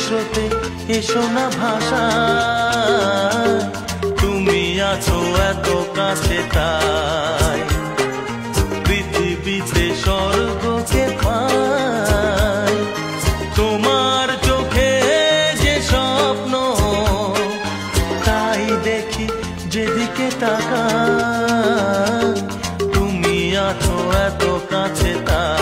স্রোতে এসো না ভাষা, তুমি আছো এত কাছে তাই পৃথিবীতে স্বর্গকে পাই। তোমার চোখে যে স্বপ্ন তাই দেখি যেদিকে তাকাই, তুমি আছো এত কাছে তাই।